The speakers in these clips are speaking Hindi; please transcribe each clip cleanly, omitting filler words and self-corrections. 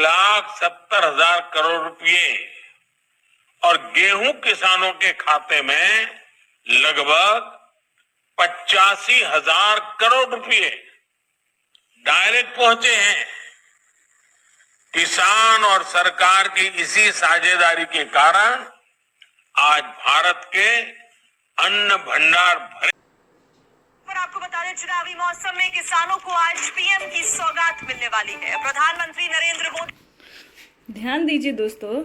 1,70,000 करोड़ रुपए और गेहूं किसानों के खाते में लगभग 85,000 करोड़ रुपए डायरेक्ट पहुंचे हैं। किसान और सरकार की इसी साझेदारी के कारण आज भारत के अन्न भंडार भरे। पर आपको बता दें, चुनावी मौसम में किसानों को आज पीएम की सौगात मिलने वाली है। प्रधानमंत्री नरेंद्र मोदी। ध्यान दीजिए दोस्तों,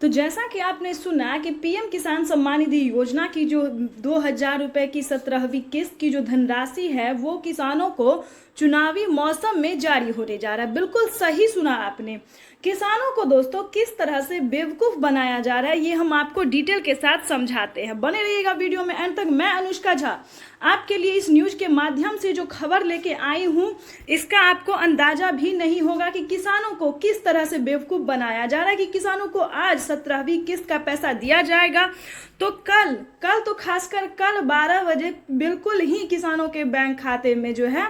तो जैसा कि आपने सुना कि पीएम किसान सम्मान निधि योजना की जो 2,000 रुपए की 17वीं किस्त की जो धनराशि है वो किसानों को चुनावी मौसम में जारी होने जा रहा है। बिल्कुल सही सुना आपने। किसानों को दोस्तों किस तरह से बेवकूफ़ बनाया जा रहा है ये हम आपको डिटेल के साथ समझाते हैं। बने रहिएगा वीडियो में एंड तक। मैं अनुष्का झा आपके लिए इस न्यूज़ के माध्यम से जो खबर लेके आई हूँ इसका आपको अंदाजा भी नहीं होगा कि किसानों को किस तरह से बेवकूफ़ बनाया जा रहा है कि किसानों को आज 17वीं किस्त का पैसा दिया जाएगा तो कल तो खासकर कल 12 बजे बिल्कुल ही किसानों के बैंक खाते में जो है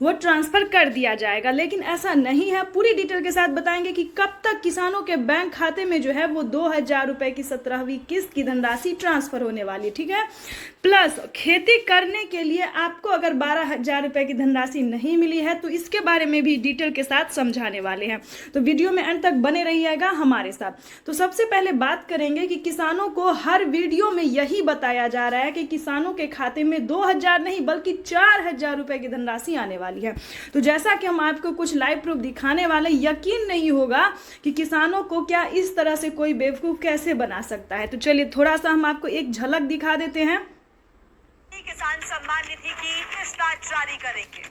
वो ट्रांसफर कर दिया जाएगा। लेकिन ऐसा नहीं है। पूरी डिटेल के साथ बताएंगे कि कब तक किसानों के बैंक खाते में जो है वो 2,000 रुपए की 17वीं किस्त की धनराशि ट्रांसफर होने वाली, ठीक है। प्लस खेती करने के लिए आपको अगर 12,000 रुपए की धनराशि नहीं मिली है तो इसके बारे में भी डिटेल के साथ समझाने वाले हैं। तो वीडियो में अंत तक बने रहिएगा हमारे साथ। तो सबसे पहले बात करेंगे कि किसानों को हर वीडियो में यही बताया जा रहा है कि किसानों के खाते में 2,000 नहीं बल्कि 4,000 रुपए की धनराशि आने वाली है। तो जैसा कि हम आपको कुछ लाइव प्रूफ दिखाने वाले, यकीन नहीं होगा कि किसानों को क्या इस तरह से कोई बेवकूफ कैसे बना सकता है। तो चलिए थोड़ा सा हम आपको एक झलक दिखा देते हैं। किसान सम्मान निधि की किस्त आज जारी करेंगे।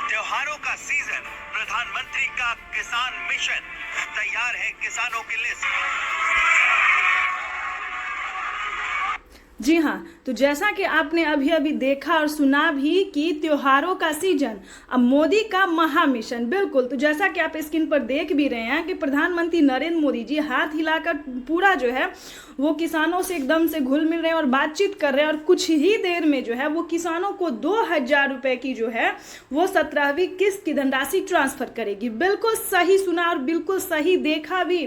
त्योहारों का सीजन, प्रधानमंत्री का किसान मिशन, तैयार है किसानों की लिस्ट। जी हाँ, तो जैसा कि आपने अभी अभी देखा और सुना भी कि त्योहारों का सीजन, अब मोदी का महामिशन, बिल्कुल। तो जैसा कि आप स्क्रीन पर देख भी रहे हैं कि प्रधानमंत्री नरेंद्र मोदी जी हाथ हिलाकर पूरा जो है वो किसानों से एकदम से घुल मिल रहे हैं और बातचीत कर रहे हैं और कुछ ही देर में जो है वो किसानों को 2,000 रुपए की जो है वो 17वीं किस्त की धनराशि ट्रांसफर करेगी। बिल्कुल सही सुना और बिल्कुल सही देखा भी।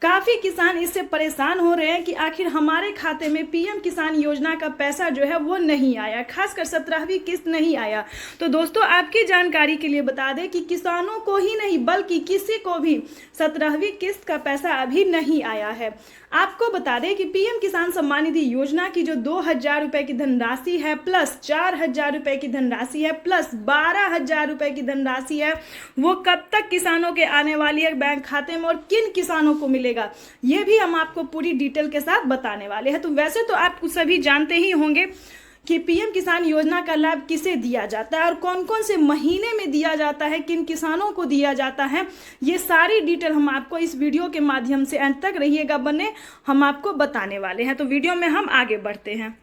काफी किसान इससे परेशान हो रहे हैं कि आखिर हमारे खाते में पीएम किसान योजना का पैसा जो है वो नहीं आया, खासकर 17वीं किस्त नहीं आया। तो दोस्तों आपकी जानकारी के लिए बता दें कि किसानों को ही नहीं बल्कि किसी को भी 17वीं किस्त का पैसा अभी नहीं आया है। आपको बता दें कि पीएम किसान सम्मान निधि योजना की जो 2,000 रुपए की धनराशि है प्लस 4,000 रुपए की धनराशि है प्लस 12,000 रुपए की धनराशि है वो कब तक किसानों के आने वाली है बैंक खाते में और किन किसानों को मिलेगा ये भी हम आपको पूरी डिटेल के साथ बताने वाले हैं। तो वैसे तो आप सभी जानते ही होंगे कि पीएम किसान योजना का लाभ किसे दिया जाता है और कौन कौन से महीने में दिया जाता है, किन किसानों को दिया जाता है, ये सारी डिटेल हम आपको इस वीडियो के माध्यम से अंत तक रहिएगा बने, हम आपको बताने वाले हैं। तो वीडियो में हम आगे बढ़ते हैं।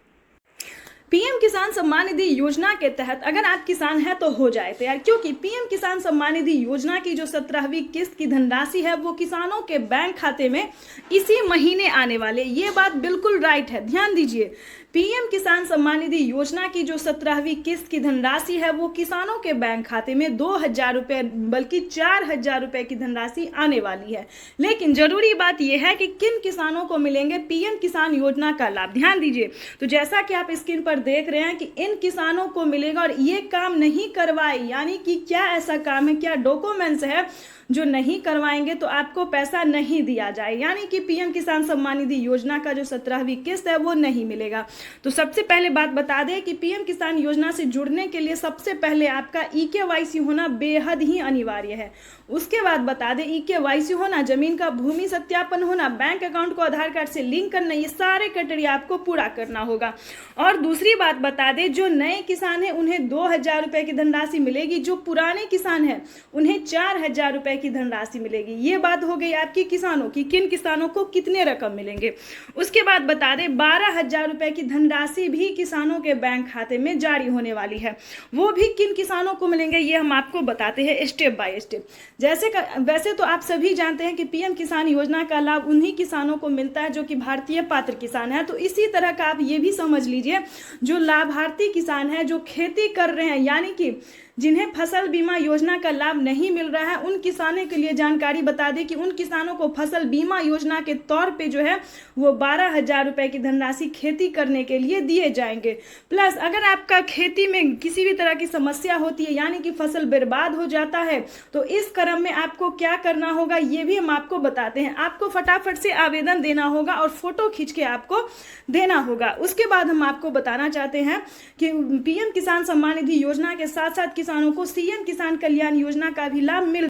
पीएम किसान सम्मान निधि योजना के तहत अगर आप किसान हैं तो हो जाए तैयार, क्योंकि पीएम किसान सम्मान निधि योजना की जो 17वीं किस्त की धनराशि है वो किसानों के बैंक खाते में इसी महीने आने वाले। ये बात बिल्कुल राइट है, ध्यान दीजिए। पीएम किसान सम्मान निधि योजना की जो 17वीं किस्त की धनराशि है वो किसानों के बैंक खाते में 2,000 रुपए बल्कि 4,000 रुपए की धनराशि आने वाली है। लेकिन जरूरी बात यह है कि किन किसानों को मिलेंगे पीएम किसान योजना का लाभ, ध्यान दीजिए। तो जैसा कि आप स्क्रीन पर देख रहे हैं कि इन किसानों को मिलेगा और ये काम नहीं करवाए, यानी कि क्या ऐसा काम है, क्या डॉक्यूमेंट्स है जो नहीं करवाएंगे तो आपको पैसा नहीं दिया जाए, यानी कि पीएम किसान सम्मान निधि योजना का जो 17वीं किस्त है वो नहीं मिलेगा। तो सबसे पहले बात बता दें कि पीएम किसान योजना से जुड़ने के लिए सबसे पहले आपका EKYC होना बेहद ही अनिवार्य है। उसके बाद बता दें EKYC होना, जमीन का भूमि सत्यापन होना, बैंक अकाउंट को आधार कार्ड से लिंक करना, ये सारे क्राइटेरिया आपको पूरा करना होगा। और दूसरी बात बता दें, जो नए किसान हैं उन्हें 2,000 रुपए की धनराशि मिलेगी, जो पुराने किसान हैं उन्हें 4,000 रुपए की धनराशि मिलेगी। ये बात हो गई आपकी किसानों की, किन किसानों को कितने रकम मिलेंगे। उसके बाद बता दें 12,000 रुपए की धनराशि भी किसानों के बैंक खाते में जारी होने वाली है। वो भी किन किसानों को मिलेंगे ये हम आपको बताते हैं स्टेप बाय स्टेप। वैसे तो आप सभी जानते हैं कि पीएम किसान योजना का लाभ उन्हीं किसानों को मिलता है जो कि भारतीय पात्र किसान है। तो इसी तरह का आप ये भी समझ लीजिए, जो लाभार्थी किसान है जो खेती कर रहे हैं, यानी कि जिन्हें फसल बीमा योजना का लाभ नहीं मिल रहा है, उन किसानों के लिए जानकारी बता दें कि उन किसानों को फसल बीमा योजना के तौर पे जो है वो 12,000 रुपए की धनराशि खेती करने के लिए दिए जाएंगे। प्लस अगर आपका खेती में किसी भी तरह की समस्या होती है, यानी कि फसल बर्बाद हो जाता है, तो इस क्रम में आपको क्या करना होगा ये भी हम आपको बताते हैं। आपको फटाफट से आवेदन देना होगा और फोटो खींच के आपको देना होगा। उसके बाद हम आपको बताना चाहते हैं कि पीएम किसान सम्मान निधि योजना के साथ साथ किसानों को सीएम किसान कल्याण योजना का भी लाभ मिल